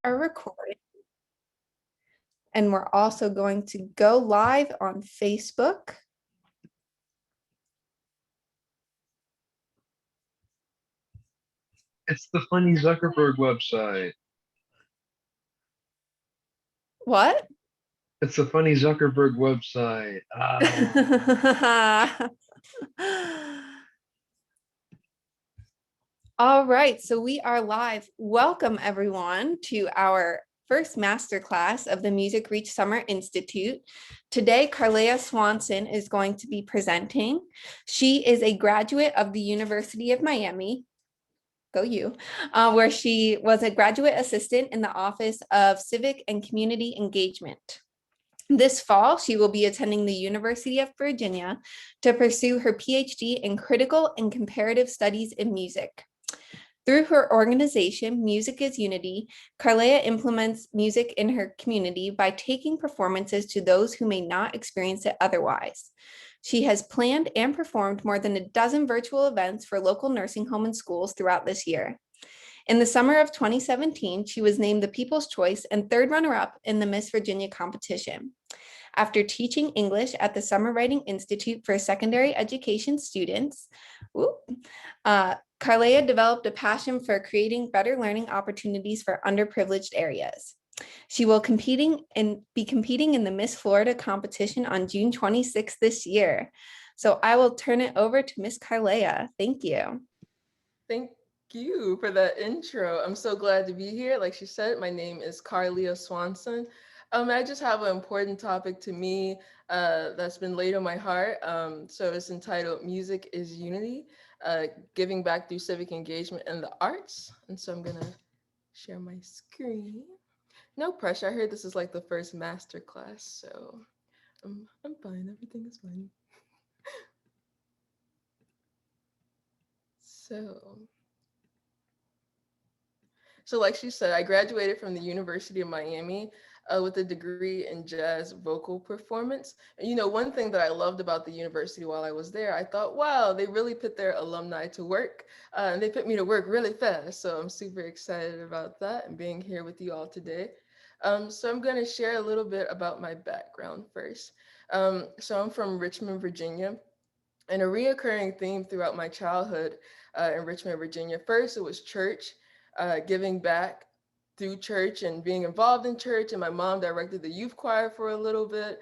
are recording. And we're also going to go live on Facebook. It's the funny Zuckerberg website. What? It's the funny Zuckerberg website. All right, so we are live. Welcome everyone to our first masterclass of the Music Reach Summer Institute. Today, Carlehr Swanson is going to be presenting. She is a graduate of the University of Miami. Go you, where she was a graduate assistant in the Office of Civic and Community Engagement. This fall, she will be attending the University of Virginia to pursue her PhD in Critical and Comparative Studies in Music. Through her organization, Music is Unity, Carlehr implements music in her community by taking performances to those who may not experience it otherwise. She has planned and performed more than a dozen virtual events for local nursing home and schools throughout this year. In the summer of 2017, she was named the People's Choice and third runner-up in the Miss Virginia competition. After teaching English at the Summer Writing Institute for secondary education students, Carlehr developed a passion for creating better learning opportunities for underprivileged areas. She will be competing in the Miss Florida competition on June 26th this year. So I will turn it over to Miss Carlehr. Thank you. Thank you for that intro. I'm so glad to be here. Like she said, my name is Carlehr Swanson. I just have an important topic to me that's been laid on my heart. So it's entitled Music is Unity, Giving Back Through Civic Engagement and the Arts. And so I'm gonna share my screen. No pressure. I heard this is like the first master class, so I'm fine. Everything is fine. So like she said, I graduated from the University of Miami with a degree in jazz vocal performance. And, you know, one thing that I loved about the university while I was there, I thought, wow, they really put their alumni to work and they put me to work really fast. So I'm super excited about that and being here with you all today. So I'm going to share a little bit about my background first. So I'm from Richmond, Virginia. And a reoccurring theme throughout my childhood in Richmond, Virginia, first it was church, giving back through church and being involved in church. And my mom directed the youth choir for a little bit,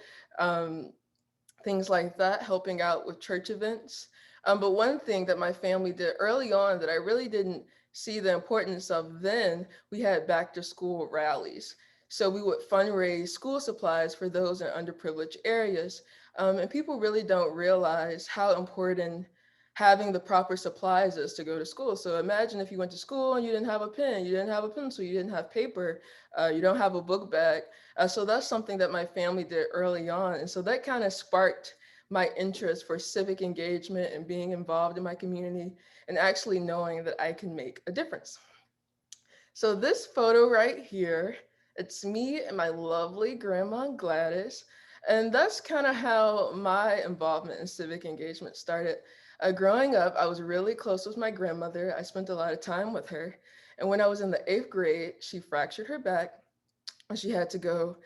things like that, helping out with church events. But one thing that my family did early on that I really didn't see the importance of then, we had back to school rallies. So we would fundraise school supplies for those in underprivileged areas. And people really don't realize how important having the proper supplies is to go to school. So imagine if you went to school and you didn't have a pen, you didn't have a pencil, you didn't have paper, you don't have a book bag. So that's something that my family did early on. And so that kind of sparked my interest for civic engagement and being involved in my community and actually knowing that I can make a difference. So this photo right here, it's me and my lovely grandma Gladys. And that's kind of how my involvement in civic engagement started. Growing up, I was really close with my grandmother. I spent a lot of time with her. And when I was in the 8th grade, she fractured her back and she had to go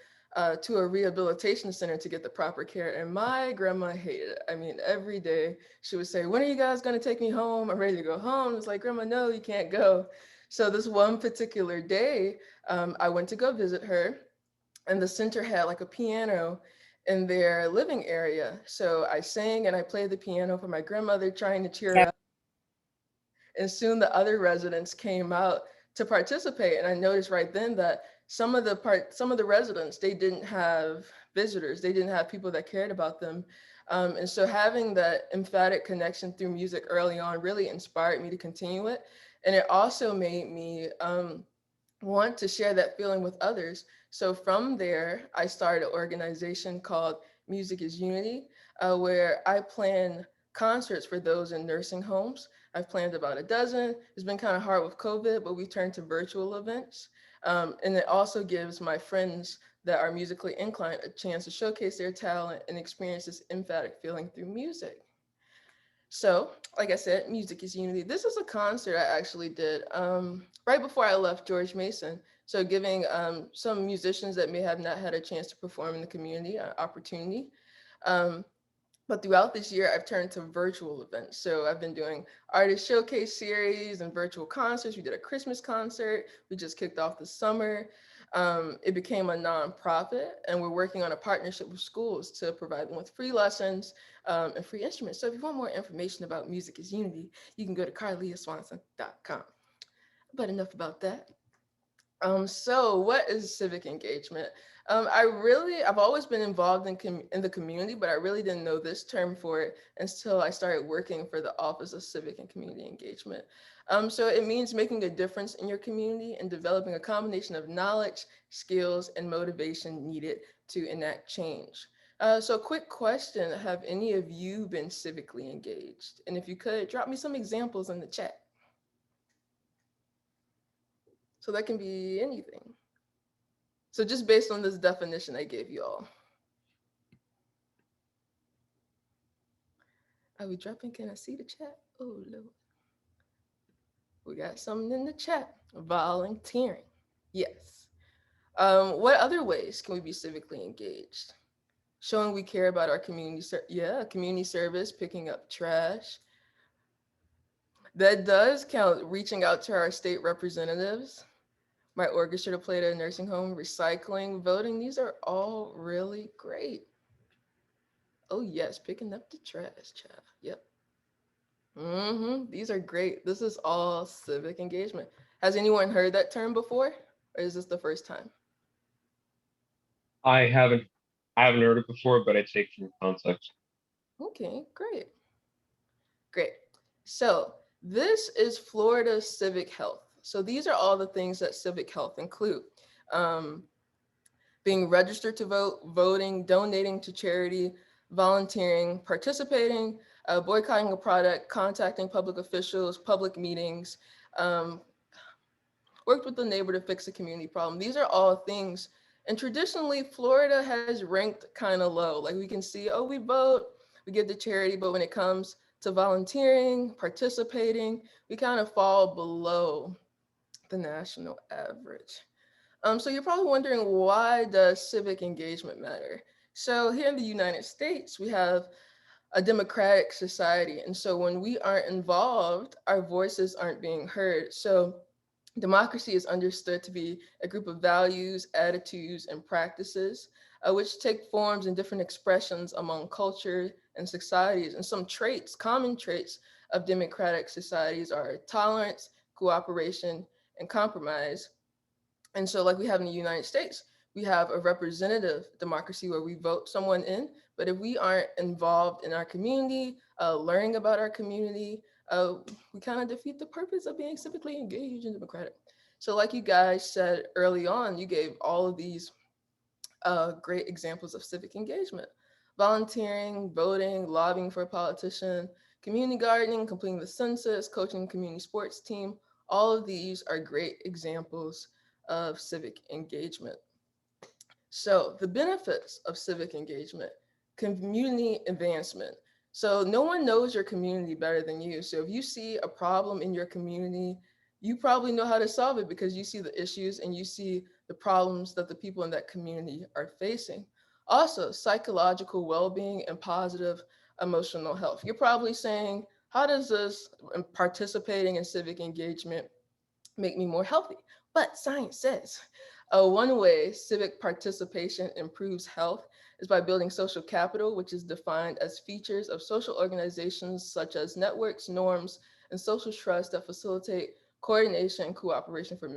to a rehabilitation center to get the proper care. And my grandma hated it. I mean, every day she would say, when are you guys going to take me home? I'm ready to go home. It's like, Grandma, no, you can't go. So this one particular day, I went to go visit her, and the center had like a piano in their living area. So I sang and I played the piano for my grandmother, trying to cheer her up. And soon the other residents came out to participate. And I noticed right then that some of the residents, they didn't have visitors. They didn't have people that cared about them. And so having that emphatic connection through music early on really inspired me to continue it. And it also made me want to share that feeling with others. So from there, I started an organization called Music is Unity, where I plan concerts for those in nursing homes. I've planned about a dozen. It's been kind of hard with COVID, but we turned to virtual events. And it also gives my friends that are musically inclined a chance to showcase their talent and experience this emphatic feeling through music. So, like I said, music is unity. This is a concert I actually did right before I left George Mason. So, giving some musicians that may have not had a chance to perform in the community an opportunity. Um, but throughout this year, I've turned to virtual events. So I've been doing artist showcase series and virtual concerts. We did a Christmas concert. We just kicked off the summer. It became a nonprofit, and we're working on a partnership with schools to provide them with free lessons and free instruments. So if you want more information about Music is Unity, you can go to carlehrswanson.com. But enough about that. So what is civic engagement? I've always been involved in the community, but I really didn't know this term for it until I started working for the Office of Civic and Community Engagement. So it means making a difference in your community and developing a combination of knowledge, skills, and motivation needed to enact change. So quick question, have any of you been civically engaged? And if you could, drop me some examples in the chat. So that can be anything. So just based on this definition I gave you all. Are we dropping? Can I see the chat? Oh, Lord. We got something in the chat. Volunteering. Yes. What other ways can we be civically engaged? Showing we care about our community. Community service, picking up trash. That does count, reaching out to our state representatives. My orchestra to play at a nursing home, recycling, voting. These are all really great. Oh yes, picking up the trash, child. Yep. These are great. This is all civic engagement. Has anyone heard that term before, or is this the first time? I haven't heard it before, but I take from context. Okay, great. Great. So this is Florida Civic Health. So these are all the things that civic health include. Um, Being registered to vote, voting, donating to charity, volunteering, participating, boycotting a product, contacting public officials, public meetings, um, worked with the neighbor to fix a community problem. These are all things. And traditionally, Florida has ranked kind of low. Like we can see, oh, we vote, we give to charity, but when it comes to volunteering, participating, we kind of fall below the national average. So you're probably wondering, why does civic engagement matter? So here in the United States, we have a democratic society. And so when we aren't involved, our voices aren't being heard. So democracy is understood to be a group of values, attitudes, and practices, which take forms and different expressions among culture and societies. And some traits, common traits of democratic societies are tolerance, cooperation, and compromise. And so, like we have in the United States, we have a representative democracy where we vote someone in. But if we aren't involved in our community, learning about our community, we kind of defeat the purpose of being civically engaged and democratic. So, like you guys said early on, you gave all of these great examples of civic engagement: volunteering, voting, lobbying for a politician, community gardening, completing the census, coaching a community sports team. All of these are great examples of civic engagement. So the benefits of civic engagement: community advancement. So no one knows your community better than you. So if you see a problem in your community, you probably know how to solve it because you see the issues and you see the problems that the people in that community are facing. Also, psychological well-being and positive emotional health. You're probably saying, how does this participating in civic engagement make me more healthy? But science says one way civic participation improves health is by building social capital, which is defined as features of social organizations such as networks, norms, and social trust that facilitate coordination and cooperation for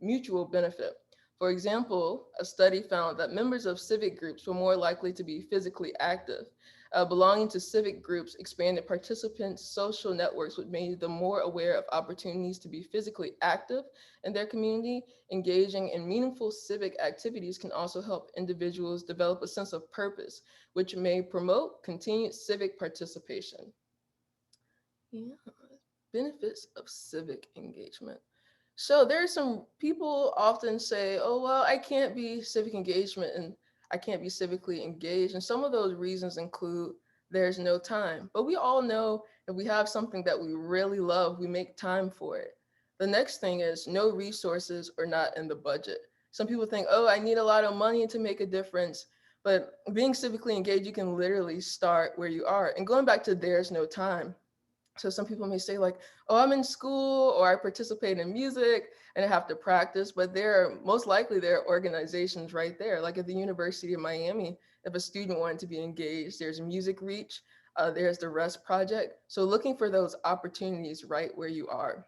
mutual benefit. For example, a study found that members of civic groups were more likely to be physically active. Belonging to civic groups expanded participants' social networks, which made them more aware of opportunities to be physically active in their community. Engaging in meaningful civic activities can also help individuals develop a sense of purpose, which may promote continued civic participation. Yeah, benefits of civic engagement. So there are some people often say, oh, well, I can't be civic engagement and I can't be civically engaged. And some of those reasons include there's no time. But we all know If we have something that we really love, we make time for it. The next thing is no resources are not in the budget. Some people think, oh, I need a lot of money to make a difference. But being civically engaged, you can literally start where you are. And going back to there's no time. So some people may say like, oh, I'm in school or I participate in music and I have to practice, but most likely there are organizations right there. Like at the University of Miami, if a student wanted to be engaged, there's Music Reach, there's the Rest Project. So looking for those opportunities right where you are.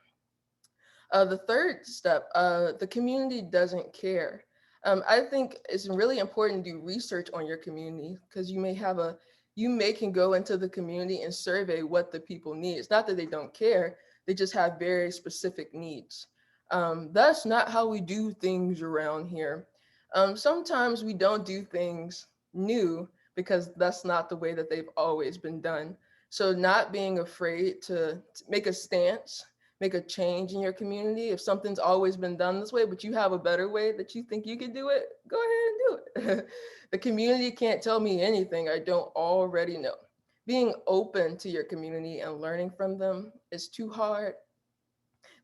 The third step, the community doesn't care. I think it's really important to do research on your community because you may can go into the community and survey what the people need. It's not that they don't care, they just have very specific needs. That's not how we do things around here. Sometimes we don't do things new because that's not the way that they've always been done. So not being afraid to make a stance, make a change in your community. If something's always been done this way, but you have a better way that you think you can do it, go ahead and do it. The community can't tell me anything I don't already know. Being open to your community and learning from them is too hard.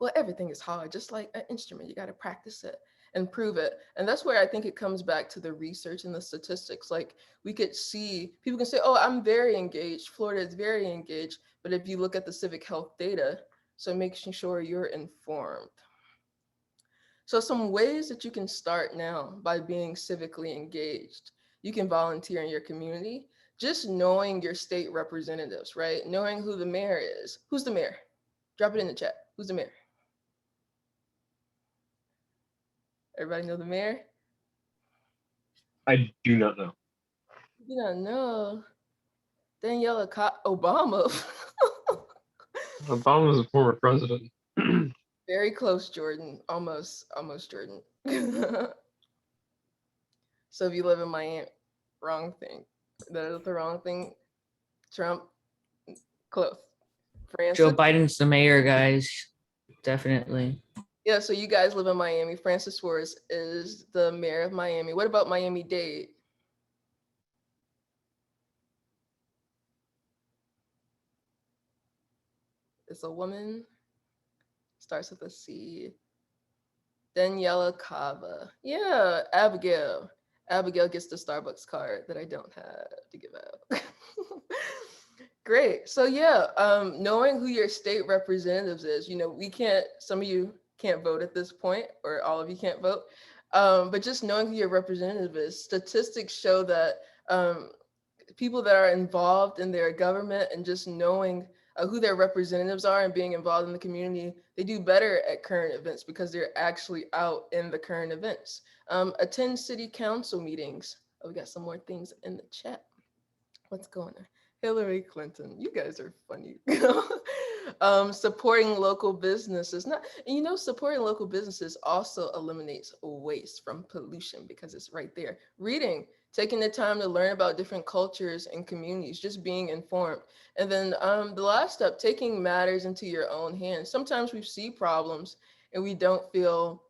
Well, everything is hard, just like an instrument. You got to practice it and prove it. And that's where I think it comes back to the research and the statistics. Like we could see, people can say, oh, I'm very engaged. Florida is very engaged. But if you look at the civic health data, so making sure you're informed. So some ways that you can start now by being civically engaged. You can volunteer in your community, just knowing your state representatives, right? Knowing who the mayor is. Who's the mayor? Drop it in the chat. Who's the mayor? Everybody know the mayor? I do not know. You don't know. Daniela Obama. Obama was a former president. Very close, Jordan. Almost Jordan. So if you live in Miami, wrong thing. That is the wrong thing. Trump, close. Joe Francis. Biden's the mayor, guys. Definitely. Yeah, so you guys live in Miami. Francis Suarez is the mayor of Miami. What about Miami-Dade? It's a woman. Starts with a C. Daniela Cava. Yeah, Abigail. Abigail gets the Starbucks card that I don't have to give out. Great. So yeah, knowing who your state representatives is, some of you can't vote at this point, or all of you can't vote, but just knowing who your representative is. Statistics show that people that are involved in their government and just knowing who their representatives are and being involved in the community, they do better at current events because they're actually out in the current events. Attend city council meetings. Oh, we got some more things in the chat. What's going on? Hillary Clinton, you guys are funny. Supporting local businesses. Supporting local businesses also eliminates waste from pollution because it's right there. Reading, taking the time to learn about different cultures and communities, just being informed. And then the last step, taking matters into your own hands. Sometimes we see problems and we don't feel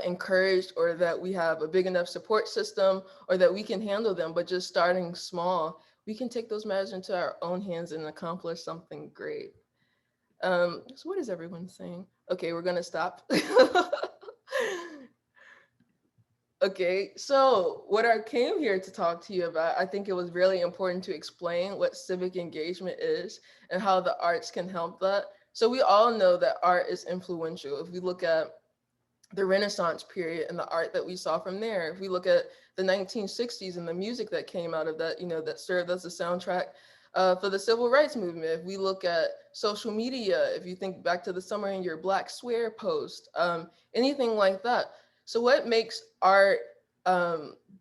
encouraged or that we have a big enough support system or that we can handle them, but just starting small, we can take those matters into our own hands and accomplish something great. So what is everyone saying? Okay, we're gonna stop. Okay, so what I came here to talk to you about, I think it was really important to explain what civic engagement is and how the arts can help that. So we all know that art is influential. If we look at the Renaissance period and the art that we saw from there, if we look at the 1960s and the music that came out of that, that served as a soundtrack for the civil rights movement. If we look at social media, if you think back to the Summer in Your Black Swear post, anything like that. So what makes art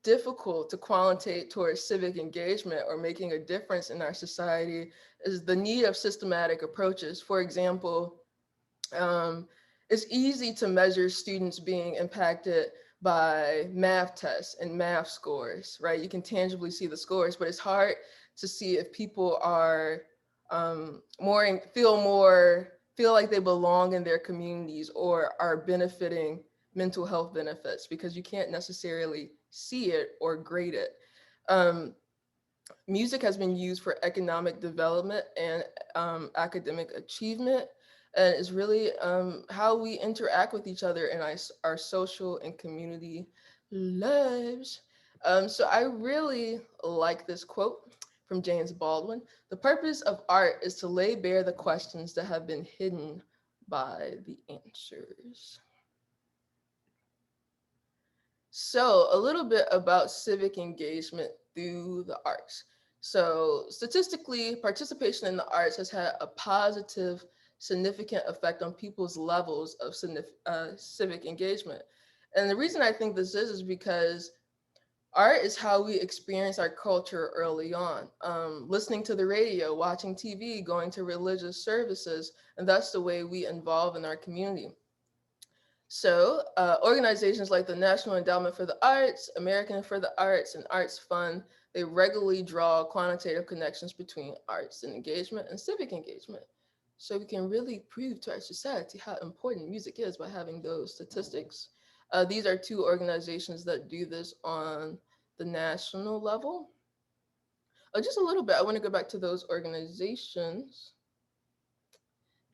difficult to quantitate towards civic engagement or making a difference in our society is the need of systematic approaches. For example, it's easy to measure students being impacted by math tests and math scores, right? You can tangibly see the scores, but it's hard to see if people are feel like they belong in their communities or are benefiting mental health benefits because you can't necessarily see it or grade it. Music has been used for economic development and academic achievement, and is really how we interact with each other in our social and community lives. So I really like this quote from James Baldwin. The purpose of art is to lay bare the questions that have been hidden by the answers. So a little bit about civic engagement through the arts. So statistically, participation in the arts has had a positive, significant effect on people's levels of civic engagement. And the reason I think this is because art is how we experience our culture early on. Listening to the radio, watching TV, going to religious services, and that's the way we involve in our community. So organizations like the National Endowment for the Arts, American for the Arts, and Arts Fund, they regularly draw quantitative connections between arts and engagement and civic engagement. So we can really prove to our society how important music is by having those statistics. These are two organizations that do this on the national level. Just a little bit, I want to go back to those organizations.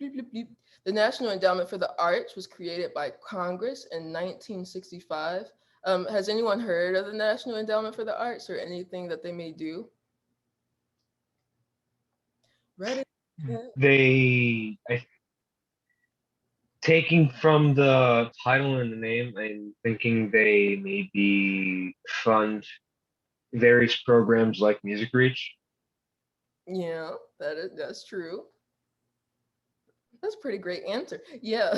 Bleep, bleep, bleep. The National Endowment for the Arts was created by Congress in 1965. Has anyone heard of the National Endowment for the Arts or anything that they may do? Ready? Taking from the title and the name, I'm thinking they maybe fund various programs like Music Reach. Yeah, that's true. That's a pretty great answer. Yeah,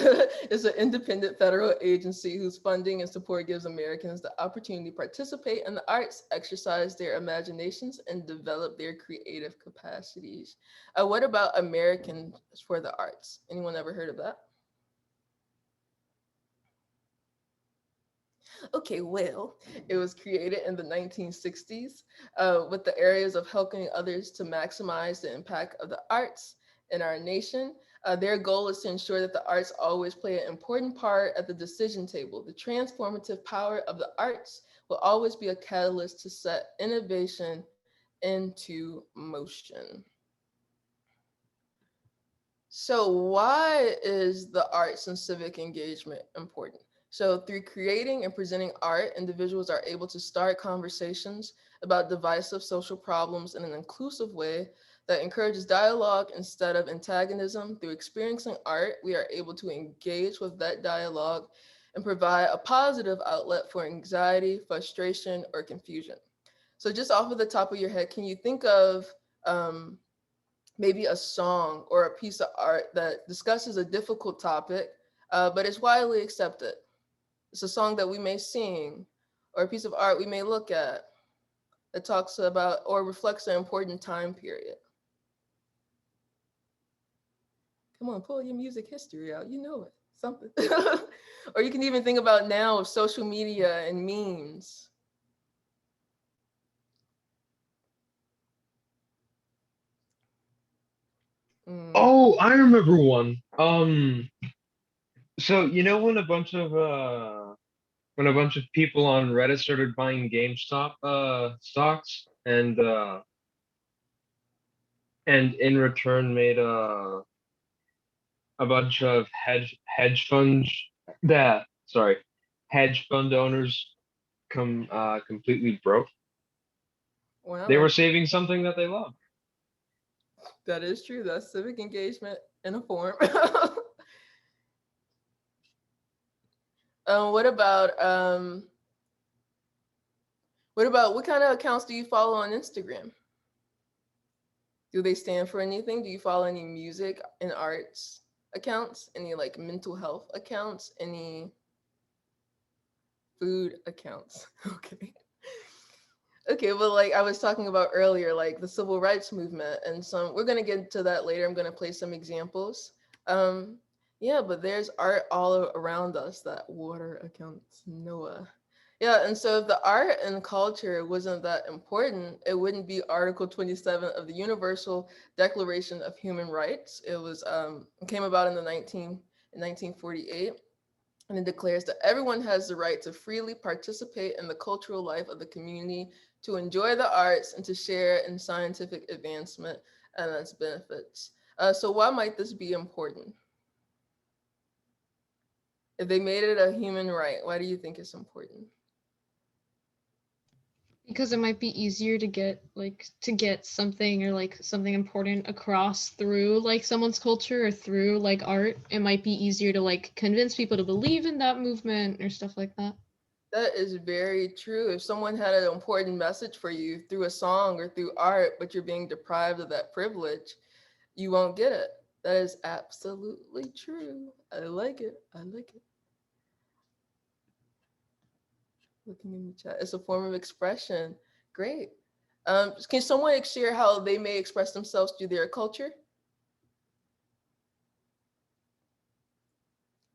it's an independent federal agency whose funding and support gives Americans the opportunity to participate in the arts, exercise their imaginations, and develop their creative capacities. What about Americans for the Arts? Anyone ever heard of that? Okay, well, it was created in the 1960s with the areas of helping others to maximize the impact of the arts in our nation. Their goal is to ensure that the arts always play an important part at the decision table. The transformative power of the arts will always be a catalyst to set innovation into motion. So why is the arts and civic engagement important? So through creating and presenting art, individuals are able to start conversations about divisive social problems in an inclusive way that encourages dialogue instead of antagonism. Through experiencing art, we are able to engage with that dialogue and provide a positive outlet for anxiety, frustration, or confusion. So just off of the top of your head, can you think of maybe a song or a piece of art that discusses a difficult topic, but is widely accepted? It's a song that we may sing or a piece of art we may look at that talks about or reflects an important time period. Come on, pull your music history out. You know it, something. Or you can even think about now of social media and memes. Oh, I remember one. So when a bunch of people on Reddit started buying GameStop stocks and in return made a bunch of that sorry hedge fund owners completely broke. They Wow, were saving something that they loved. that is true. That's civic engagement in a form. What about what kind of accounts do you follow on Instagram? Do they stand for anything? Do you follow any music and arts accounts? Any like mental health accounts? Any food accounts? Okay. Okay, well, like I was talking about earlier, like the civil rights movement, and some we're gonna get into that later. I'm gonna play some examples. Um, yeah, but there's art all around us. That water accounts, Noah. Yeah, and so if the art and culture wasn't that important, it wouldn't be Article 27 of the Universal Declaration of Human Rights. It was it came about in 1948. And it declares that everyone has the right to freely participate in the cultural life of the community, to enjoy the arts, and to share in scientific advancement and its benefits. So why might this be important? If they made it a human right, why do you think it's important? Because it might be easier to get something or like something important across through like someone's culture or through like art. It might be easier to like convince people to believe in that movement or stuff like that. That is very true. If someone had an important message for you through a song or through art, but you're being deprived of that privilege, you won't get it. That is absolutely true. I like it. I like it. Looking in the chat. It's a form of expression. Great. Can someone share how they may express themselves through their culture?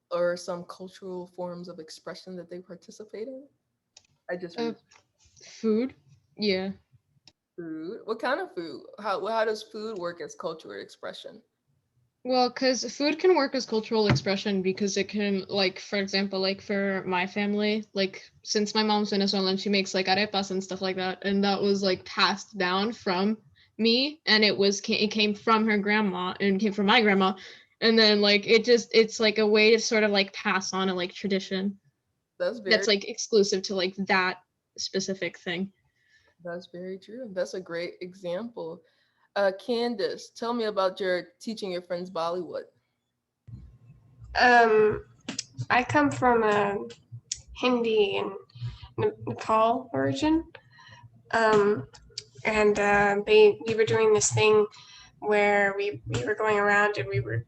Or some cultural forms of expression that they participate in? I just Food. Yeah. food. What kind of food? How does food work as cultural expression? Well, because food can work as cultural expression because it can, like, for example, like for my family, like since my mom's Venezuelan, she makes like arepas and stuff like that, and that was like passed down from me, and it came from her grandma and came from my grandma, and then like it's like a way to sort of like pass on a like tradition that's like exclusive to like that specific thing. That's very true. That's a great example. Candace, tell me about your teaching your friends Bollywood. I come from a Hindi and Nepal origin, and we were doing this thing where we were going around and we were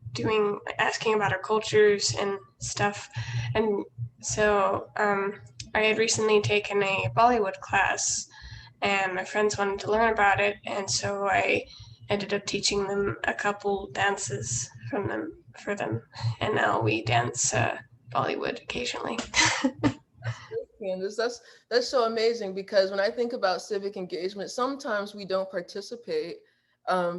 asking about our cultures and stuff, and so I had recently taken a Bollywood class, and my friends wanted to learn about it, and so I ended up teaching them a couple dances for them, and now we dance Bollywood occasionally. Candace, that's so amazing, because when I think about civic engagement, sometimes we don't participate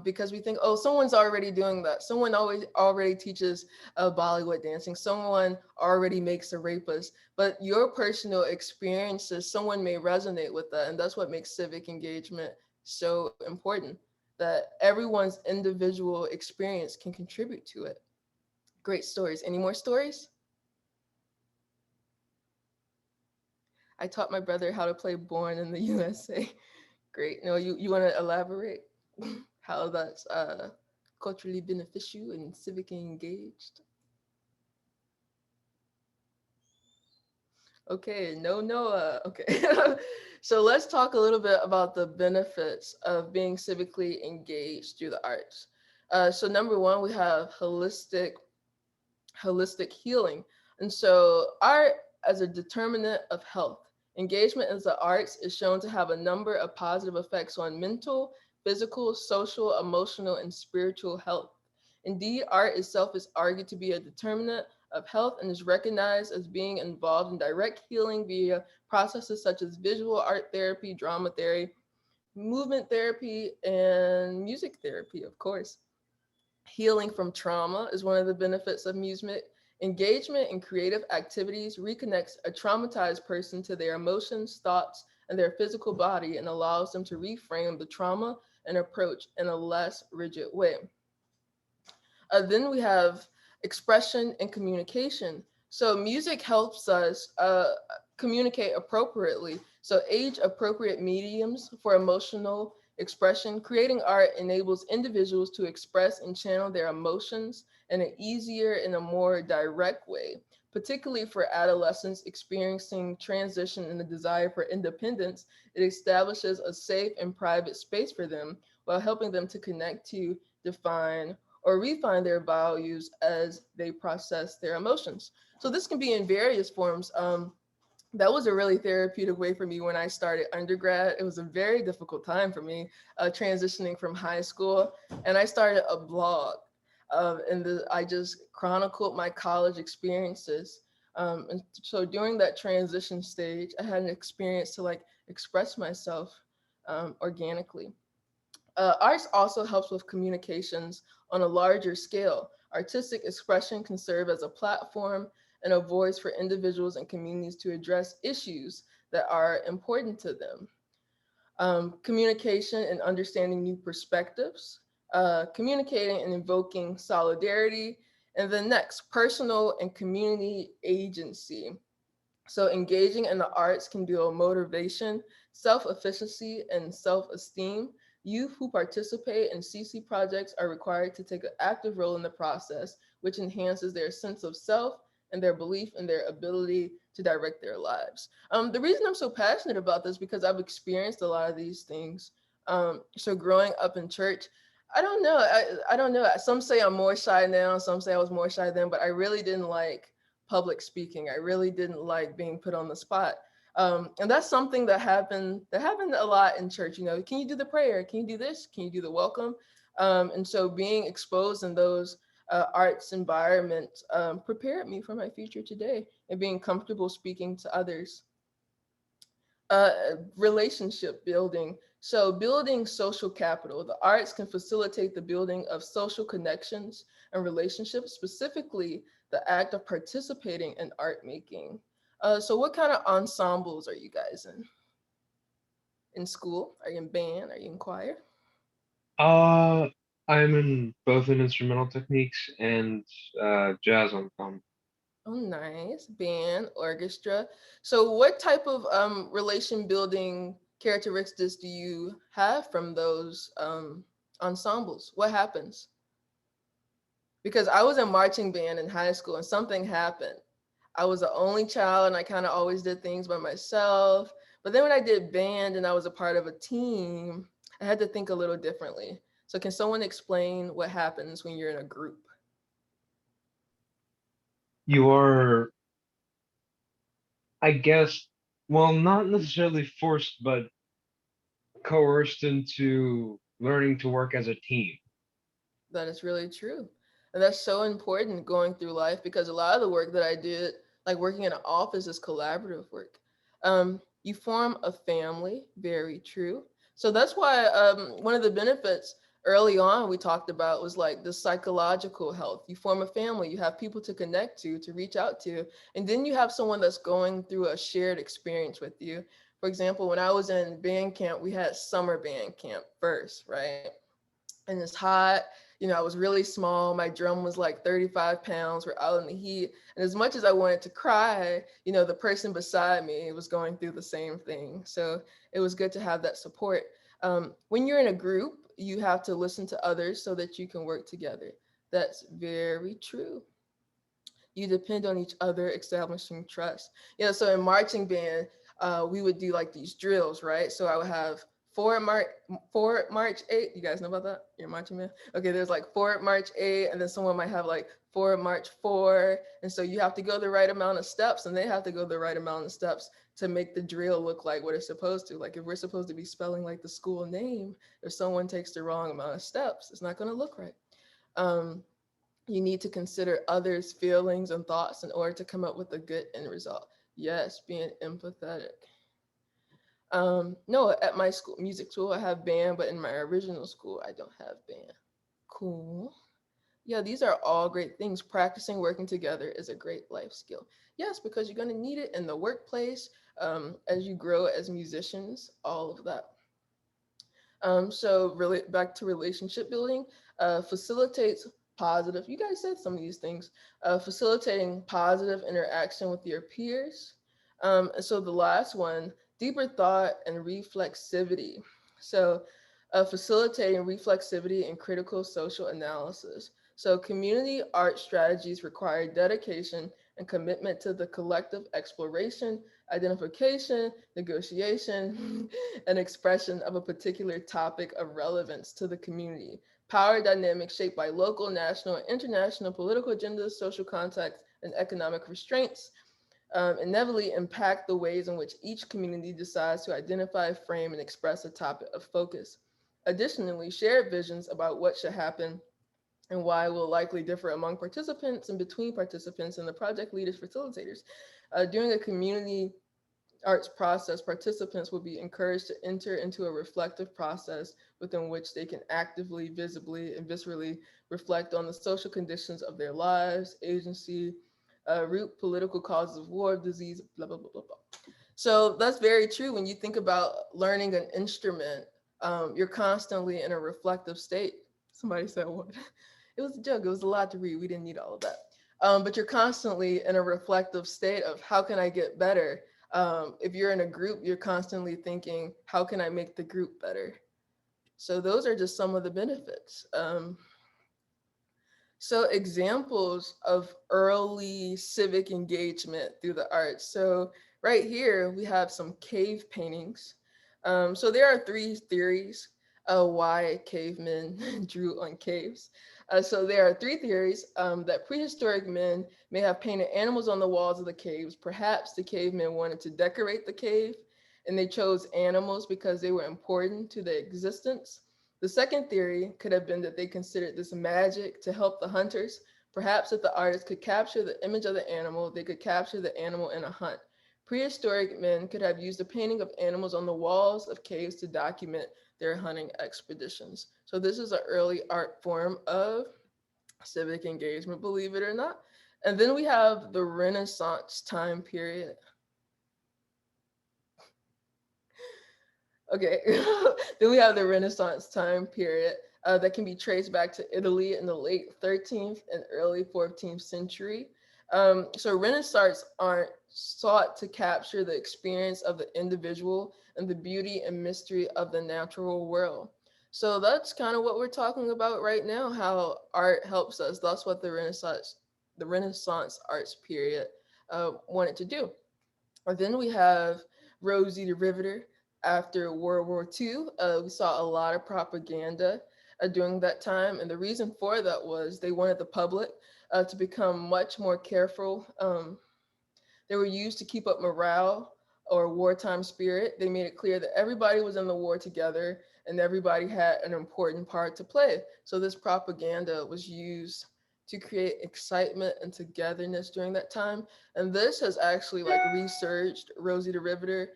because we think, oh, someone's already doing that. Someone already teaches Bollywood dancing. Someone already makes arepas. But your personal experiences, someone may resonate with that, and that's what makes civic engagement so important. That everyone's individual experience can contribute to it. Great stories. Any more stories? I taught my brother how to play Born in the USA. Great. No, you want to elaborate how that's culturally beneficial and civically engaged? Okay, no. Okay. So let's talk a little bit about the benefits of being civically engaged through the arts. So number one, we have holistic healing. And so art as a determinant of health. Engagement in the arts is shown to have a number of positive effects on mental, physical, social, emotional, and spiritual health. Indeed, art itself is argued to be a determinant of health and is recognized as being involved in direct healing via processes such as visual art therapy, drama therapy, movement therapy, and music therapy, of course. Healing from trauma is one of the benefits of music. Engagement in creative activities reconnects a traumatized person to their emotions, thoughts, and their physical body, and allows them to reframe the trauma and approach in a less rigid way. Then we have expression and communication. So music helps us communicate appropriately. So age appropriate mediums for emotional expression. Creating art enables individuals to express and channel their emotions in an easier and a more direct way, particularly for adolescents experiencing transition and the desire for independence. It establishes a safe and private space for them while helping them to connect to, define, or refine their values as they process their emotions. So this can be in various forms. That was a really therapeutic way for me when I started undergrad. It was a very difficult time for me transitioning from high school. And I started a blog I just chronicled my college experiences. And so during that transition stage, I had an experience to like express myself organically. Arts also helps with communications on a larger scale. Artistic expression can serve as a platform and a voice for individuals and communities to address issues that are important to them. Communication and understanding new perspectives, communicating and invoking solidarity, and then next, personal and community agency. So engaging in the arts can build motivation, self-efficacy, and self-esteem. Youth who participate in CC projects are required to take an active role in the process, which enhances their sense of self and their belief in their ability to direct their lives. The reason I'm so passionate about this because I've experienced a lot of these things. So growing up in church, I don't know. I don't know. Some say I'm more shy now. Some say I was more shy then, but I really didn't like public speaking. I really didn't like being put on the spot. And that's something that happened a lot in church. You know, can you do the prayer? Can you do this? Can you do the welcome? And so being exposed in those arts environments prepared me for my future today and being comfortable speaking to others. Relationship building. So building social capital. The arts can facilitate the building of social connections and relationships, specifically the act of participating in art making. So what kind of ensembles are you guys in? In school? Are you in band? Are you in choir? Uh, I'm in both in instrumental techniques and jazz ensemble. Oh, nice. Band, orchestra. So what type of relation building characteristics do you have from those ensembles? What happens? Because I was in marching band in high school and something happened. I was the only child and I kind of always did things by myself. But then when I did band and I was a part of a team, I had to think a little differently. So can someone explain what happens when you're in a group? You are, I guess, well, not necessarily forced, but coerced into learning to work as a team. That is really true. And that's so important going through life because a lot of the work that I did, like working in an office, is collaborative work. You form a family, very true. So that's why one of the benefits early on we talked about was like the psychological health. You form a family, you have people to connect to reach out to, and then you have someone that's going through a shared experience with you. For example, when I was in band camp, we had summer band camp first, right? And it's hot. You know, I was really small. My drum was like 35 pounds. We're out in the heat. And as much as I wanted to cry, you know, the person beside me was going through the same thing. So it was good to have that support. When you're in a group, you have to listen to others so that you can work together. That's very true. You depend on each other, establishing trust. Yeah, so in marching band, we would do like these drills, right? So I would have forward march 8. You guys know about that? You're marching band? Okay, there's like forward march 8, and then someone might have like forward march 4. And so you have to go the right amount of steps, and they have to go the right amount of steps to make the drill look like what it's supposed to. Like if we're supposed to be spelling like the school name, if someone takes the wrong amount of steps, it's not gonna look right. You need to consider others' feelings and thoughts in order to come up with a good end result. Yes, being empathetic. No, at my school, music school, I have band, but in my original school, I don't have band. Cool. Yeah, these are all great things. Practicing working together is a great life skill. Yes, because you're going to need it in the workplace, as you grow as musicians, all of that. So really back to relationship building, facilitates positive, you guys said some of these things, facilitating positive interaction with your peers. And so the last one, deeper thought and reflexivity. So facilitating reflexivity and critical social analysis. So community art strategies require dedication and commitment to the collective exploration, identification, negotiation, and expression of a particular topic of relevance to the community. Power dynamics shaped by local, national, and international political agendas, social context, and economic restraints inevitably impact the ways in which each community decides to identify, frame, and express a topic of focus. Additionally, shared visions about what should happen and why will likely differ among participants and between participants and the project leaders, facilitators. During a community arts process, participants will be encouraged to enter into a reflective process within which they can actively, visibly, and viscerally reflect on the social conditions of their lives, agency, root political causes of war, disease, blah, blah, blah, blah, blah. So that's very true. When you think about learning an instrument, you're constantly in a reflective state. Somebody said what? It was a joke. It was a lot to read. We didn't need all of that. But you're constantly in a reflective state of how can I get better? If you're in a group, you're constantly thinking, how can I make the group better? So those are just some of the benefits. So examples of early civic engagement through the arts. So right here, we have some cave paintings. So there are three theories why cavemen drew on caves. So there are three theories that prehistoric men may have painted animals on the walls of the caves. Perhaps the cavemen wanted to decorate the cave and they chose animals because they were important to their existence. The second theory could have been that they considered this magic to help the hunters. Perhaps if the artist could capture the image of the animal, they could capture the animal in a hunt. Prehistoric men could have used the painting of animals on the walls of caves to document their hunting expeditions. So this is an early art form of civic engagement, believe it or not. And then we have the Renaissance time period. Okay, then we have the Renaissance time period that can be traced back to Italy in the late 13th and early 14th century. So Renaissance art sought to capture the experience of the individual and the beauty and mystery of the natural world. So that's kind of what we're talking about right now, how art helps us. That's what the Renaissance arts period wanted to do. And then we have Rosie the Riveter. After World War II, we saw a lot of propaganda during that time. And the reason for that was they wanted the public to become much more careful. They were used to keep up morale or wartime spirit. They made it clear that everybody was in the war together and everybody had an important part to play. So this propaganda was used to create excitement and togetherness during that time. And this has actually like resurged Rosie the Riveter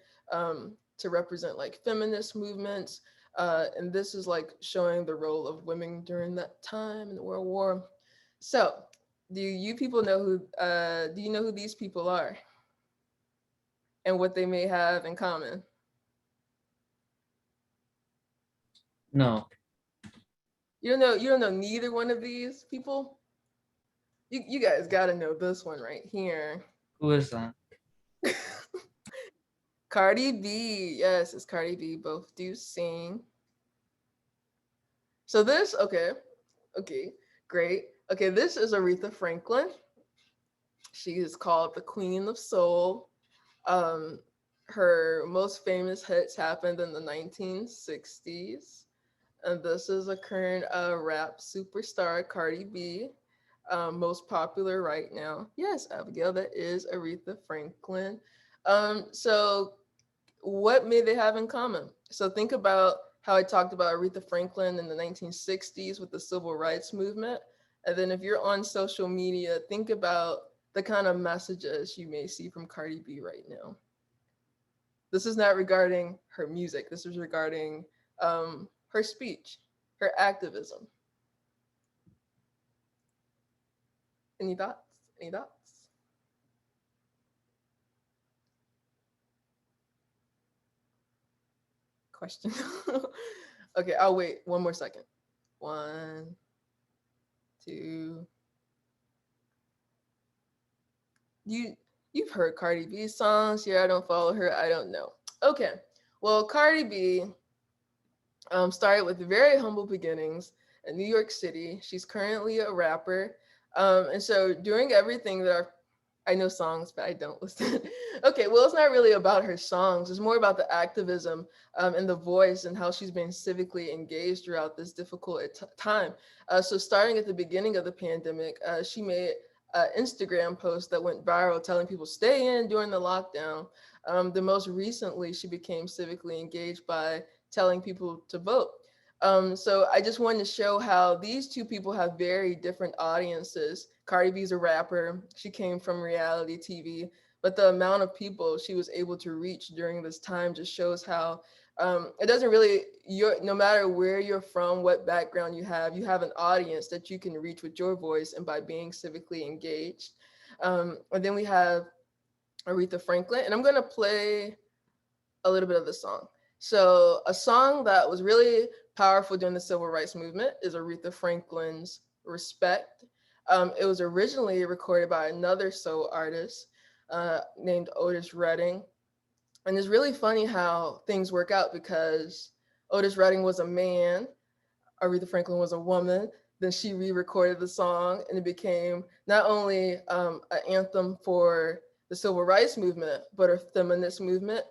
to represent like feminist movements. And this is like showing the role of women during that time in the World War. So do you people know do you know who these people are and what they may have in common? No. You don't know neither one of these people? You guys gotta know this one right here. Who is that? Cardi B. Yes, it's Cardi B. Both do sing. So this, okay, great. Okay, this is Aretha Franklin. She is called the Queen of Soul. Her most famous hits happened in the 1960s. And this is a current rap superstar, Cardi B, most popular right now. Yes, Abigail, that is Aretha Franklin. So what may they have in common? So think about how I talked about Aretha Franklin in the 1960s with the civil rights movement. And then if you're on social media, think about the kind of messages you may see from Cardi B right now. This is not regarding her music. This is regarding her speech, her activism. Any thoughts? Any thoughts? Question. Okay, I'll wait one more second. 1, 2. You've heard Cardi B songs. Yeah, I don't follow her. I don't know. Okay, well, Cardi B started with very humble beginnings in New York City. She's currently a rapper. And so doing everything that I know songs, but I don't listen. Okay, well, it's not really about her songs. It's more about the activism and the voice and how she's been civically engaged throughout this difficult time. So starting at the beginning of the pandemic, she made an Instagram post that went viral telling people stay in during the lockdown. The most recently, she became civically engaged by telling people to vote. So I just wanted to show how these two people have very different audiences. Cardi B's a rapper. She came from reality TV, but the amount of people she was able to reach during this time just shows how it doesn't really, no matter where you're from, what background you have an audience that you can reach with your voice and by being civically engaged. And then we have Aretha Franklin, and I'm gonna play a little bit of the song. So a song that was really powerful during the civil rights movement is Aretha Franklin's Respect. It was originally recorded by another soul artist named Otis Redding. And it's really funny how things work out because Otis Redding was a man, Aretha Franklin was a woman. Then she re-recorded the song, and it became not only an anthem for the civil rights movement, but a feminist movement.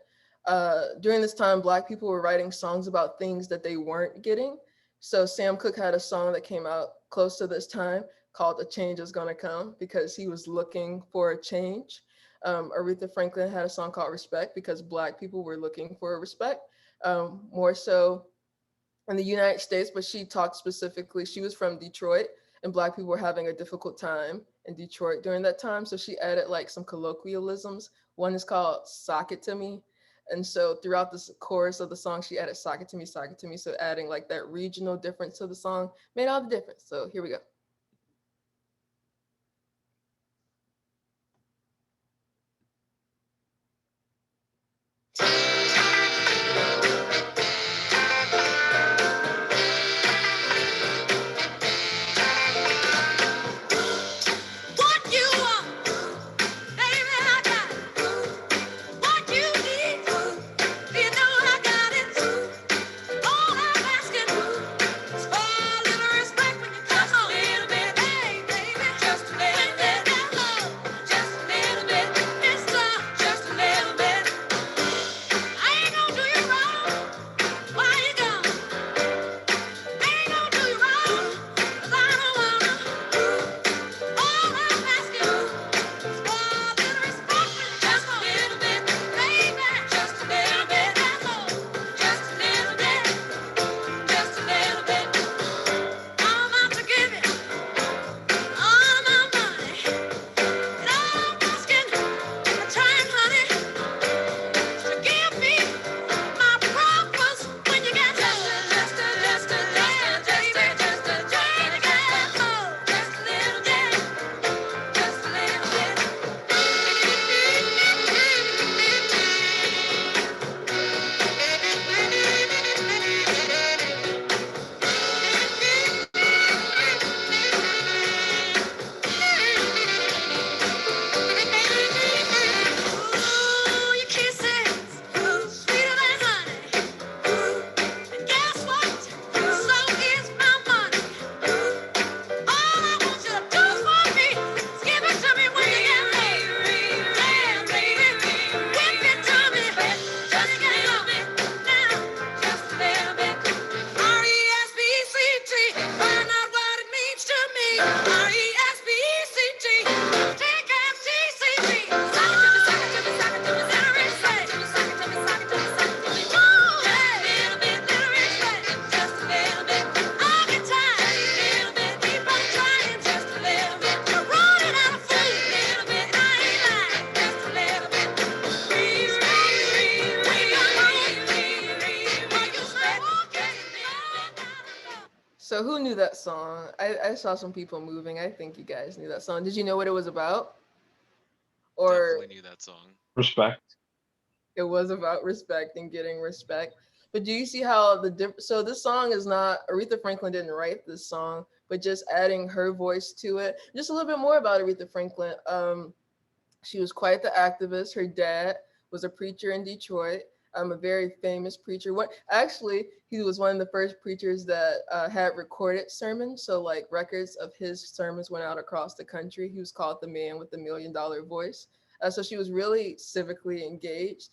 During this time, Black people were writing songs about things that they weren't getting. So Sam Cooke had a song that came out close to this time called "A Change Is Gonna Come" because he was looking for a change. Aretha Franklin had a song called "Respect" because Black people were looking for respect, more so in the United States, but she talked specifically, she was from Detroit, and Black people were having a difficult time in Detroit during that time. So she added like some colloquialisms. One is called "Sock It to Me." And so throughout this chorus of the song, she added "Sock it to me, sock it to me." So adding like that regional difference to the song made all the difference. So here we go. So who knew that song? I saw some people moving. I think you guys knew that song. Did you know what it was about? Or Definitely knew that song. Respect. it was about respect and getting respect? But do you see how so this song is not, Aretha Franklin didn't write this song, but just adding her voice to it. Just a little bit more about Aretha Franklin. She was quite the activist. Her dad was a preacher in Detroit. A very famous preacher. Actually, he was one of the first preachers that had recorded sermons. So like records of his sermons went out across the country. He was called the man with the $1 million voice. So she was really civically engaged.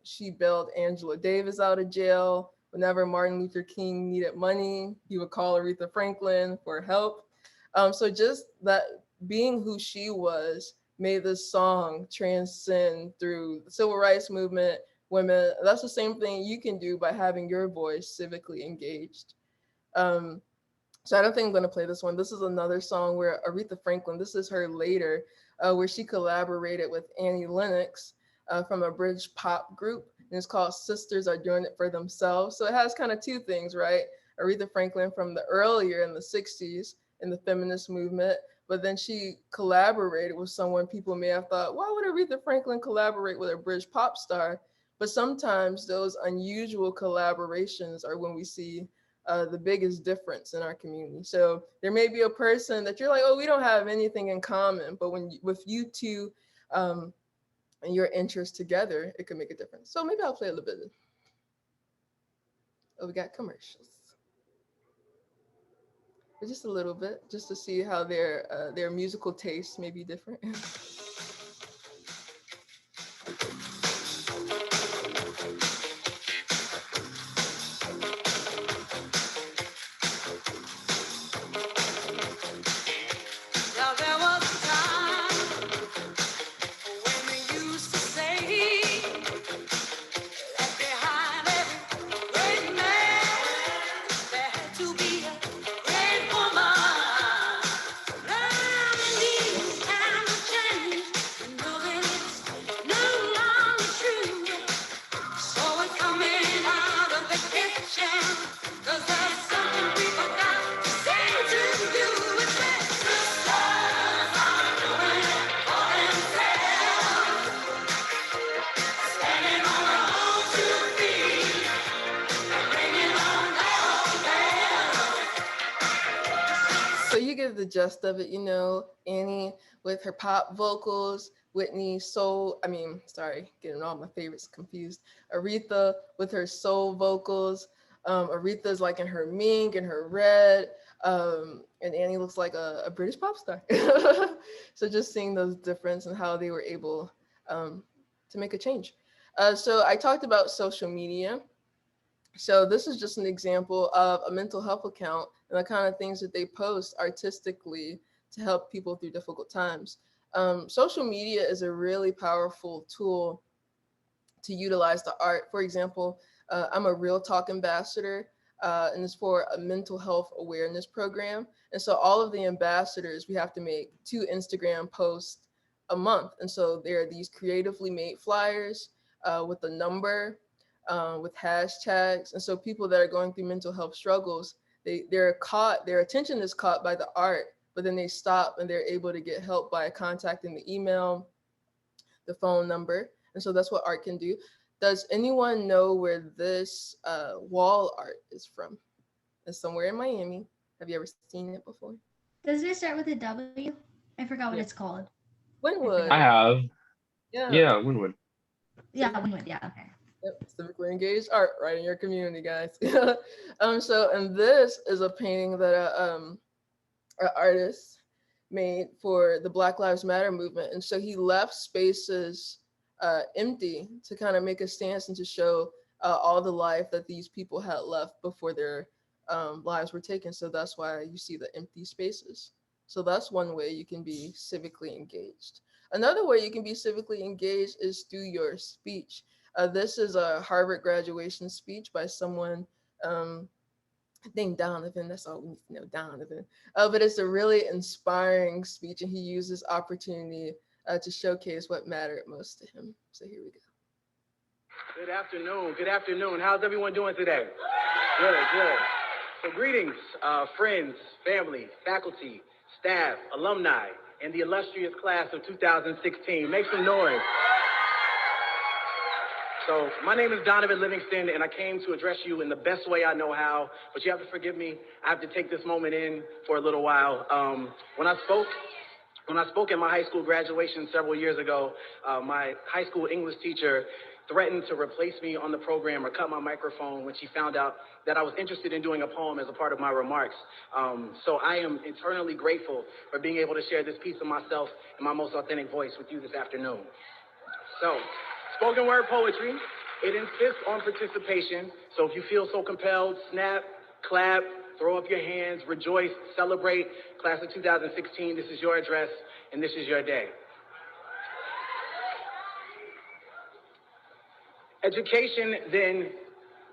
She bailed Angela Davis out of jail. Whenever Martin Luther King needed money, he would call Aretha Franklin for help. So just that, being who she was, made this song transcend through the civil rights movement, women. That's the same thing you can do by having your voice civically engaged. So I don't think I'm going to play this one. This is another song where Aretha Franklin, this is her later, where she collaborated with Annie Lennox from a British pop group. And it's called Sisters Are Doing It for Themselves. So it has kind of two things, right? Aretha Franklin from the earlier in the 60s in the feminist movement, but then she collaborated with someone people may have thought, why would Aretha Franklin collaborate with a British pop star? But sometimes those unusual collaborations are when we see the biggest difference in our community. So there may be a person that you're like, oh, we don't have anything in common, but with you two and your interests together, it could make a difference. So maybe I'll play a little bit. Oh, we got commercials. But just a little bit, just to see how their musical tastes may be different. Now there was a time when we used to say that behind every great man there had to be a great woman. Now in these times of change, you know that it's no longer true. So we're coming out of the kitchen, 'cause there's something we forgot to say to you. It's that sisters are doing it for themselves, standing on their own two feet, bringing on their bell. So you get the gist of it, you know, Annie with her pop vocals, Whitney getting all my favorites confused. Aretha with her soul vocals. Aretha's like in her mink and her red. And Annie looks like a British pop star. So just seeing those differences and how they were able to make a change. So I talked about social media. So this is just an example of a mental health account and the kind of things that they post artistically to help people through difficult times. Social media is a really powerful tool to utilize the art. For example, I'm a Real Talk ambassador, and it's for a mental health awareness program. And so all of the ambassadors, we have to make 2 Instagram posts a month. And so there are these creatively made flyers with a number, with hashtags. And so people that are going through mental health struggles, their attention is caught by the art, but then they stop and they're able to get help by contacting the email, the phone number. And so that's what art can do. Does anyone know where this wall art is from? It's somewhere in Miami. Have you ever seen it before? Doesn't it start with a W? I forgot what Yeah. it's called. Winwood. I have. Yeah. Yeah, Winwood. Yeah, Winwood. Yeah, okay. Yep, civically engaged art right in your community, guys. And this is a painting that an artist made for the Black Lives Matter movement. And so he left spaces empty to kind of make a stance and to show all the life that these people had left before their lives were taken. So that's why you see the empty spaces. So that's one way you can be civically engaged. Another way you can be civically engaged is through your speech. This is a Harvard graduation speech by someone, I think Donovan, that's all we need to know, Donovan. But it's a really inspiring speech, and he used this opportunity to showcase what mattered most to him. So here we go. Good afternoon. Good afternoon. How's everyone doing today? Good, good. So greetings, friends, family, faculty, staff, alumni, and the illustrious class of 2016. Make some noise. So my name is Donovan Livingston, and I came to address you in the best way I know how, but you have to forgive me. I have to take this moment in for a little while. When I spoke at my high school graduation several years ago, my high school English teacher threatened to replace me on the program or cut my microphone when she found out that I was interested in doing a poem as a part of my remarks. So I am eternally grateful for being able to share this piece of myself in my most authentic voice with you this afternoon. So, spoken word poetry, it insists on participation. So if you feel so compelled, snap, clap, throw up your hands, rejoice, celebrate. Class of 2016, this is your address, and this is your day. Education, then,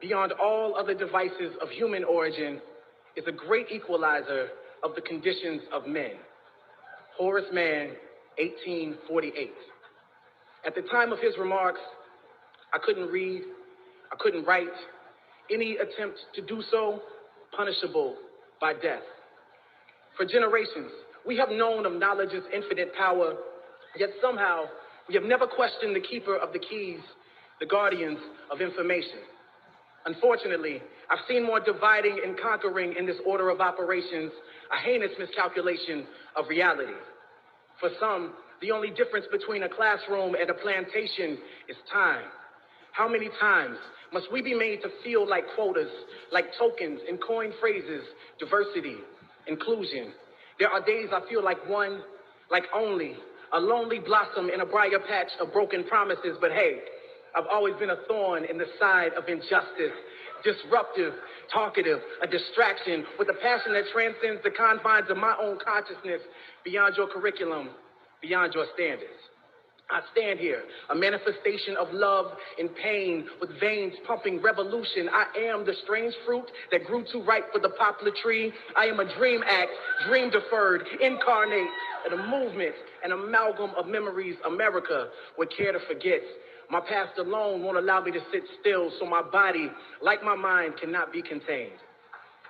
beyond all other devices of human origin, is a great equalizer of the conditions of men. Horace Mann, 1848. At the time of his remarks, I couldn't read, I couldn't write. Any attempt to do so, punishable by death. For generations, We have known of knowledge's infinite power, yet somehow we have never questioned the keeper of the keys, the guardians of information. Unfortunately, I've seen more dividing and conquering in this order of operations, a heinous miscalculation of reality. For some, the only difference between a classroom and a plantation is time. How many times must we be made to feel like quotas, like tokens and coined phrases, diversity, inclusion? There are days I feel like one, like only, a lonely blossom in a briar patch of broken promises, but hey, I've always been a thorn in the side of injustice, disruptive, talkative, a distraction with a passion that transcends the confines of my own consciousness, beyond your curriculum, beyond your standards. I stand here, a manifestation of love and pain, with veins pumping revolution. I am the strange fruit that grew too ripe for the poplar tree. I am a dream act, dream deferred, incarnate, and a movement, an amalgam of memories America would care to forget. My past alone won't allow me to sit still, so my body, like my mind, cannot be contained.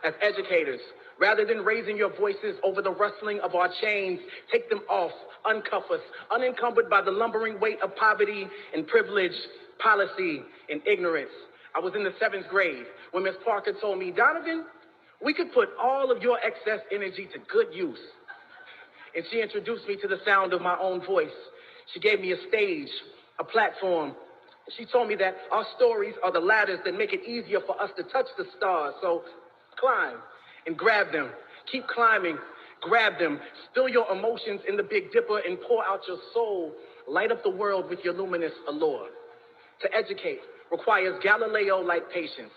As educators, rather than raising your voices over the rustling of our chains, take them off, uncuff us, unencumbered by the lumbering weight of poverty and privilege, policy and ignorance. I was in the 7th grade when Miss Parker told me, Donovan, we could put all of your excess energy to good use. And she introduced me to the sound of my own voice. She gave me a stage, a platform. She told me that our stories are the ladders that make it easier for us to touch the stars. So climb and grab them. Keep climbing, grab them. Spill your emotions in the Big Dipper and pour out your soul. Light up the world with your luminous allure. To educate requires Galileo-like patience.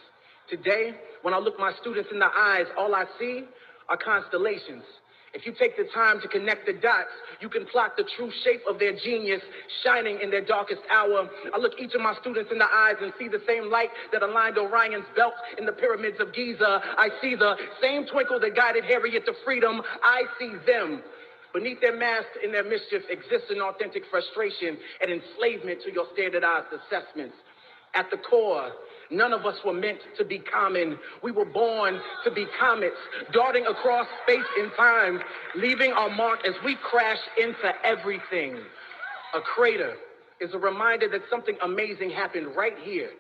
Today, when I look my students in the eyes, all I see are constellations. If you take the time to connect the dots, you can plot the true shape of their genius shining in their darkest hour. I look each of my students in the eyes and see the same light that aligned Orion's belt in the pyramids of Giza. I see the same twinkle that guided Harriet to freedom. I see them. Beneath their mask and their mischief exists an authentic frustration and enslavement to your standardized assessments. At the core, none of us were meant to be common. We were born to be comets, darting across space and time, leaving our mark as we crash into everything. A crater is a reminder that something amazing happened right here,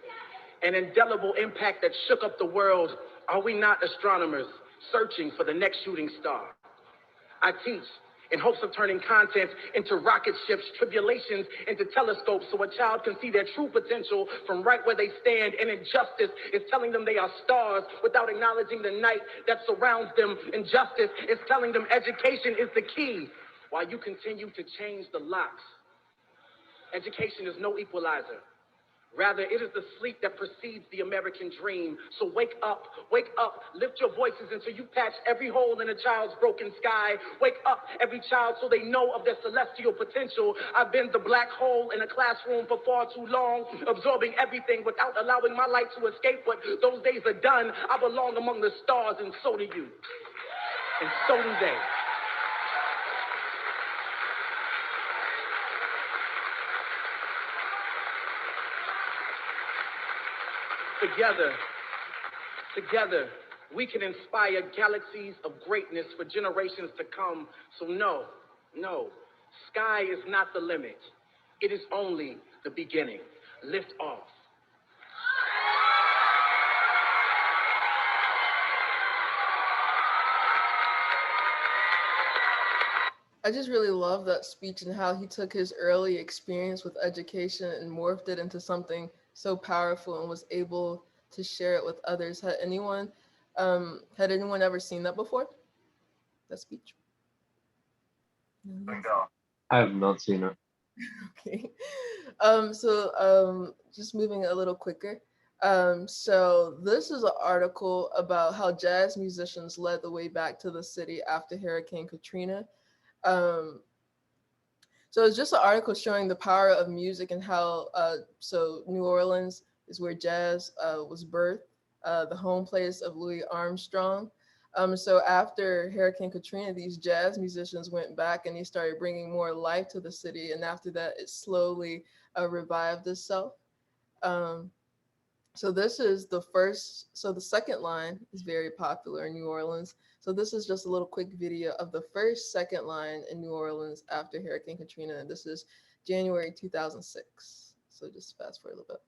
an indelible impact that shook up the world. Are we not astronomers searching for the next shooting star? I teach in hopes of turning content into rocket ships, tribulations into telescopes, so a child can see their true potential from right where they stand. And injustice is telling them they are stars without acknowledging the night that surrounds them. Injustice is telling them education is the key, while you continue to change the locks. Education is no equalizer. Rather, it is the sleep that precedes the American dream. So wake up, lift your voices until you patch every hole in a child's broken sky. Wake up, every child, so they know of their celestial potential. I've been the black hole in a classroom for far too long, absorbing everything without allowing my light to escape. But those days are done. I belong among the stars, and so do you. And so do they. Together, we can inspire galaxies of greatness for generations to come. So no, sky is not the limit. It is only the beginning. Lift off. I just really love that speech and how he took his early experience with education and morphed it into something so powerful and was able to share it with others. Had anyone ever seen that before? That speech? I have not seen it. Okay. Just moving a little quicker. So this is an article about how jazz musicians led the way back to the city after Hurricane Katrina. So it's just an article showing the power of music and how, so New Orleans is where jazz was birthed, the home place of Louis Armstrong. So after Hurricane Katrina, these jazz musicians went back and they started bringing more life to the city. And after that, it slowly revived itself. So this is the first, so the second line is very popular in New Orleans. So this is just a little quick video of the first second line in New Orleans after Hurricane Katrina. And this is January 2006. So just fast forward a little bit.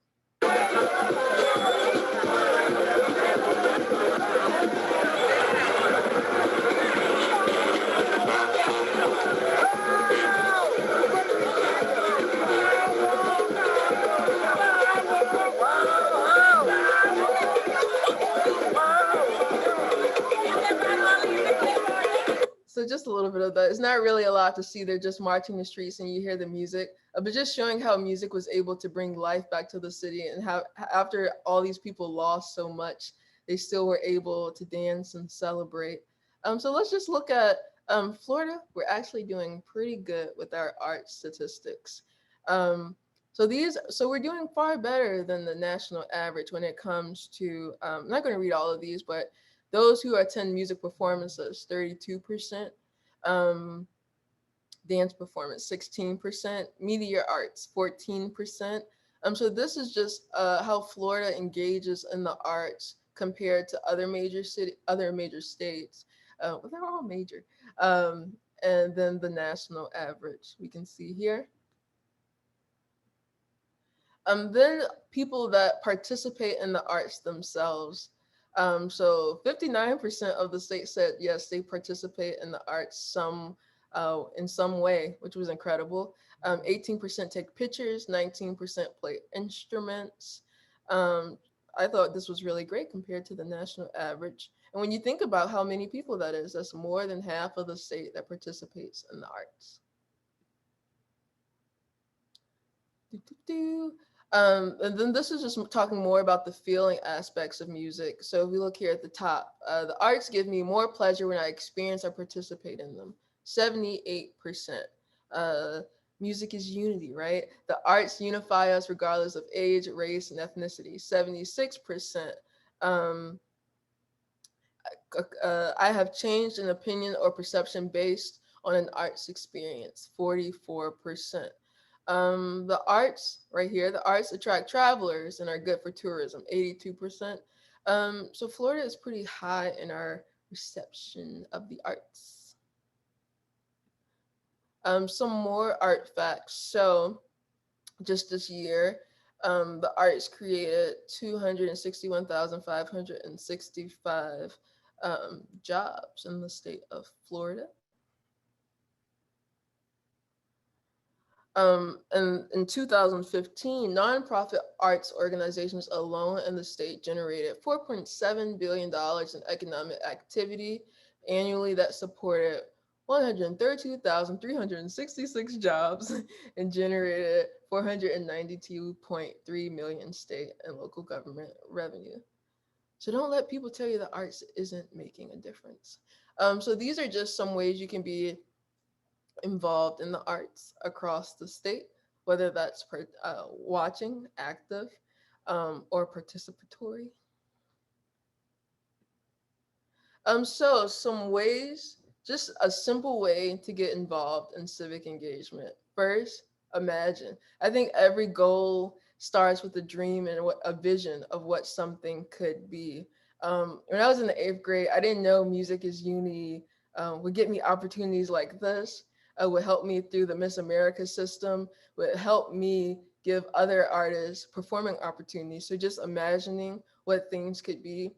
So just a little bit of that. It's not really a lot to see. They're just marching the streets and you hear the music, but just showing how music was able to bring life back to the city and how after all these people lost so much, they still were able to dance and celebrate. So let's just look at Florida. We're actually doing pretty good with our art statistics. So we're doing far better than the national average when it comes to, I'm not going to read all of these, but those who attend music performances, 32%, dance performance, 16%, media arts, 14%. So this is just how Florida engages in the arts compared to other major states. Well, they're all major. And then the national average, we can see here. Then people that participate in the arts themselves. So 59% of the state said yes, they participate in the arts in some way, which was incredible. 18% take pictures, 19% play instruments. I thought this was really great compared to the national average. And when you think about how many people that is, that's more than half of the state that participates in the arts. And then this is just talking more about the feeling aspects of music. So if we look here at the top, the arts give me more pleasure when I experience or participate in them. 78%. Music is unity, right? The arts unify us regardless of age, race, and ethnicity. 76%. I have changed an opinion or perception based on an arts experience. 44%. The arts right here, the arts attract travelers and are good for tourism, 82%. So Florida is pretty high in our reception of the arts. Some more art facts. So just this year, the arts created 261,565 jobs in the state of Florida. And in 2015, nonprofit arts organizations alone in the state generated $4.7 billion in economic activity annually that supported 132,366 jobs and generated 492.3 million state and local government revenue. So don't let people tell you the arts isn't making a difference. So these are just some ways you can be involved in the arts across the state, whether that's watching, active, or participatory. So some ways, just a simple way to get involved in civic engagement. First, imagine. I think every goal starts with a dream and a vision of what something could be. When I was in the 8th grade, I didn't know Music is Unity would get me opportunities like this, would help me through the Miss America system, would help me give other artists performing opportunities. So just imagining what things could be.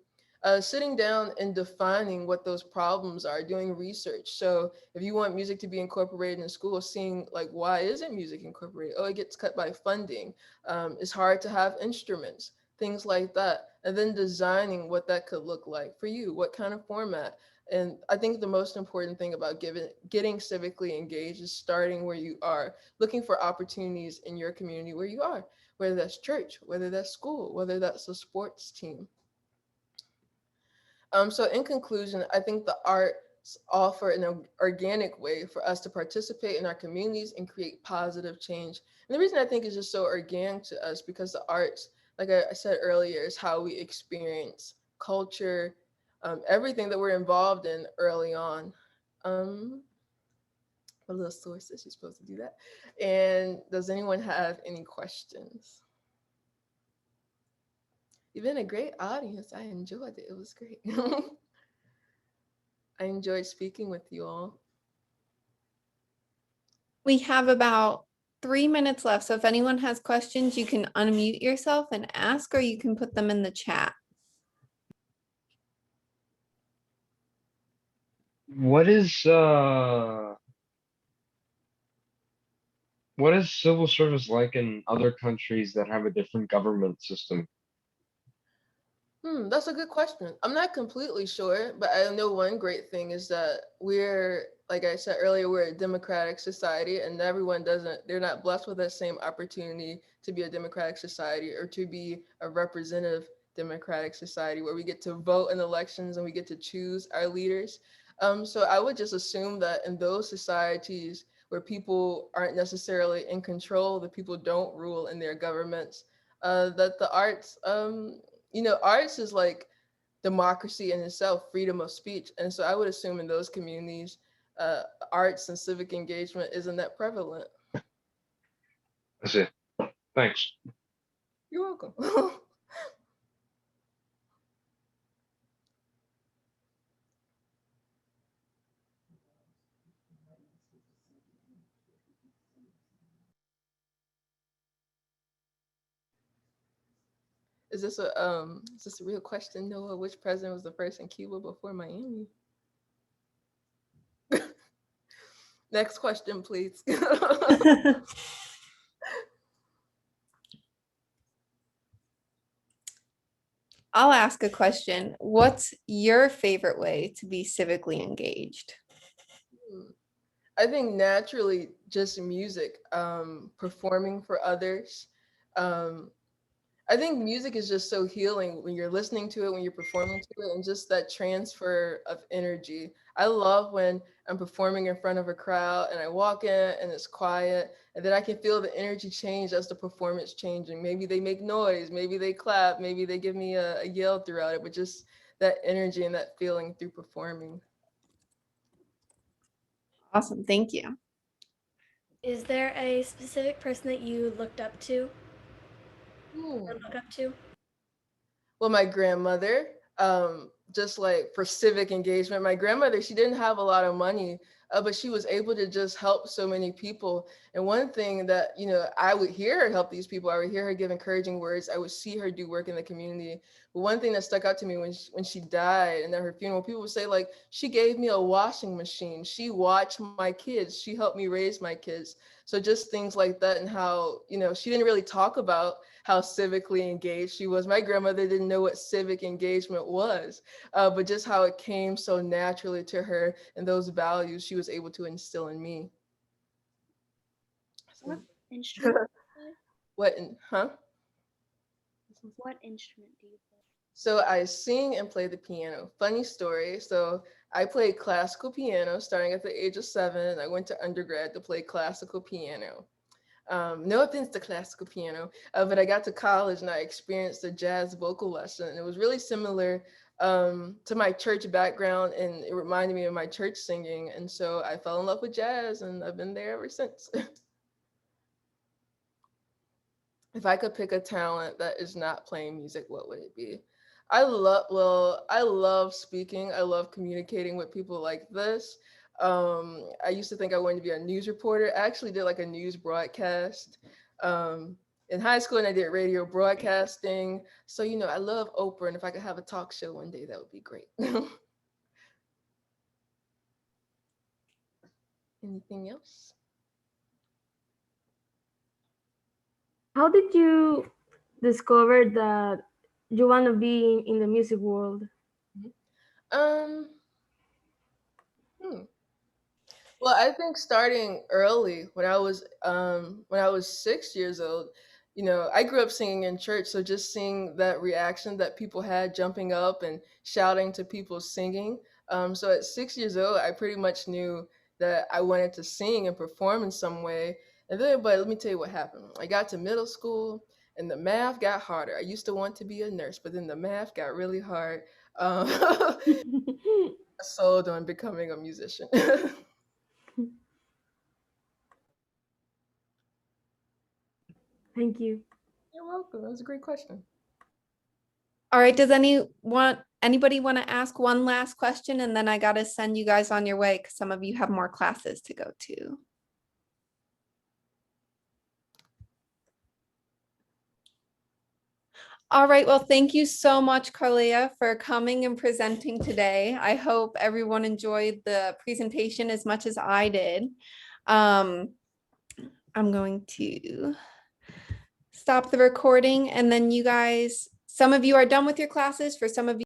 Sitting down and defining what those problems are, doing research. So if you want music to be incorporated in school, seeing like, why isn't music incorporated? Oh, it gets cut by funding. It's hard to have instruments, things like that. And then designing what that could look like for you, what kind of format. And I think the most important thing about getting civically engaged is starting where you are, looking for opportunities in your community where you are, whether that's church, whether that's school, whether that's a sports team. So in conclusion, I think the arts offer an organic way for us to participate in our communities and create positive change. And the reason I think it's just so organic to us because the arts, like I said earlier, is how we experience culture, everything that we're involved in early on. What are the sources you're supposed to do that? And does anyone have any questions? You've been a great audience. I enjoyed it. It was great. I enjoyed speaking with you all. We have about 3 minutes left, so if anyone has questions, you can unmute yourself and ask, or you can put them in the chat. What is civil service like in other countries that have a different government system? That's a good question. I'm not completely sure, but I know one great thing is that we're, like I said earlier, we're a democratic society, and everyone they're not blessed with that same opportunity to be a democratic society or to be a representative democratic society where we get to vote in elections and we get to choose our leaders. So I would just assume that in those societies where people aren't necessarily in control, the people don't rule in their governments, that the arts, arts is like democracy in itself, freedom of speech. And so I would assume in those communities, uh, arts and civic engagement isn't that prevalent. I see. Thanks. You're welcome. Is this a real question, Noah? Which president was the first in Cuba before Miami? Next question, please. I'll ask a question. What's your favorite way to be civically engaged? I think naturally just music, performing for others. Um, I think music is just so healing when you're listening to it, when you're performing to it, and just that transfer of energy. I love when I'm performing in front of a crowd and I walk in and it's quiet, and then I can feel the energy change as the performance changing. Maybe they make noise, maybe they clap, maybe they give me a yell throughout it, but just that energy and that feeling through performing. Awesome, thank you. Is there a specific person that you looked up to or Hmm. look up to? Well, my grandmother, just like for civic engagement, my grandmother, she didn't have a lot of money, but she was able to just help so many people. And one thing that, I would hear her help these people, I would hear her give encouraging words, I would see her do work in the community. But one thing that stuck out to me when she died and at her funeral, people would say, like, she gave me a washing machine. She watched my kids. She helped me raise my kids. So just things like that, and how, she didn't really talk about how civically engaged she was. My grandmother didn't know what civic engagement was, but just how it came so naturally to her and those values she was able to instill in me. What instrument do you What, huh? play? What instrument do you play? So I sing and play the piano. Funny story. So I played classical piano starting at the age of 7. I went to undergrad to play classical piano. No offense to classical piano, but I got to college and I experienced a jazz vocal lesson. It was really similar to my church background, and it reminded me of my church singing. And so I fell in love with jazz, and I've been there ever since. If I could pick a talent that is not playing music, what would it be? I love speaking. I love communicating with people like this. I used to think I wanted to be a news reporter. I actually did like a news broadcast in high school, and I did radio broadcasting. So, I love Oprah, and if I could have a talk show one day, that would be great. Anything else? How did you discover that you want to be in the music world? Um, hmm. Well, I think starting early when I was 6 years old, I grew up singing in church, so just seeing that reaction that people had, jumping up and shouting to people singing. So at 6 years old, I pretty much knew that I wanted to sing and perform in some way. And then, but let me tell you what happened. I got to middle school, and the math got harder. I used to want to be a nurse, but then the math got really hard. I sold on becoming a musician. Thank you. You're welcome. That was a great question. All right, does anyone Anybody want to ask one last question, and then I got to send you guys on your way because some of you have more classes to go to. All right, well, thank you so much, Carleah, for coming and presenting today. I hope everyone enjoyed the presentation as much as I did. I'm going to stop the recording, and then you guys, some of you are done with your classes. For some of you,